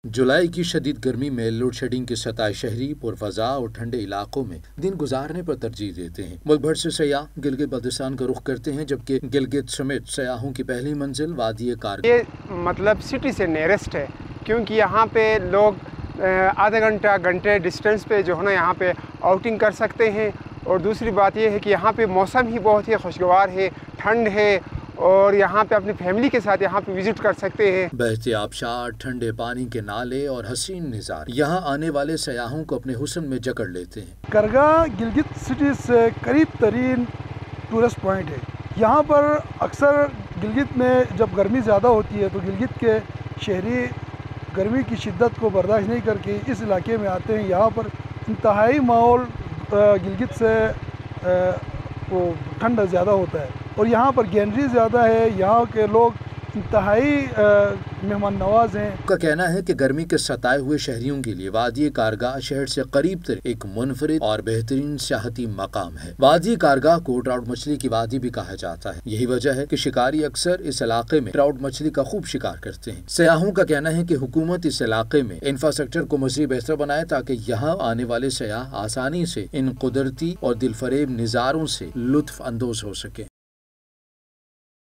जुलाई की शदीद गर्मी में लोड शेडिंग की सताए शहरी पुरफजा और ठंडे इलाकों में दिन गुजारने पर तरजीह देते हैं। मुल्क भर से सयाह गिलगित बल्तिस्तान का रुख करते हैं, जबकि गिलगित समेत सयाहों की पहली मंजिल वादी कारगिल। ये मतलब सिटी से नियरेस्ट है, क्योंकि यहाँ पे लोग आधा घंटे डिस्टेंस पे जो है ना यहाँ पे आउटिंग कर सकते हैं। और दूसरी बात ये है कि यहाँ पे मौसम ही बहुत ही खुशगवार है, ठंड है और यहाँ पे अपनी फैमिली के साथ यहाँ पे विजिट कर सकते हैं। बहते आबशार, ठंडे पानी के नाले और हसीन नज़ारे यहाँ आने वाले सयाहों को अपने हुस्न में जकड़ लेते हैं। करगा गिलगित सिटी से करीब तरीन टूरिस्ट पॉइंट है। यहाँ पर अक्सर गिलगित में जब गर्मी ज़्यादा होती है तो गिलगित के शहरी गर्मी की शिद्दत को बर्दाश्त नहीं करके इस इलाके में आते हैं। यहाँ पर इंतहाई माहौल गिलगित से वो ठंड ज़्यादा होता है और यहाँ पर ग्रीनरी ज़्यादा है। यहाँ के लोग इंतहाई मेहमान नवाज हैं। का कहना है कि गर्मी के सताए हुए शहरियों के लिए वादी कारगाह शहर से करीब तर एक मुनफरिद और बेहतरीन सियाहती मकाम है। वादी कारगाह को ट्राउट मछली की वादी भी कहा जाता है। यही वजह है कि शिकारी अक्सर इस इलाके में ट्राउट मछली का खूब शिकार करते हैं। सयाहों का कहना है कि हुकूमत इस इलाके में इंफ्रास्ट्रक्चर को मज़ीद बेहतर बनाए ताकि यहाँ आने वाले सयाह आसानी से इन कुदरती और दिलफरेब नज़ारों से लुत्फ अंदोज हो सके।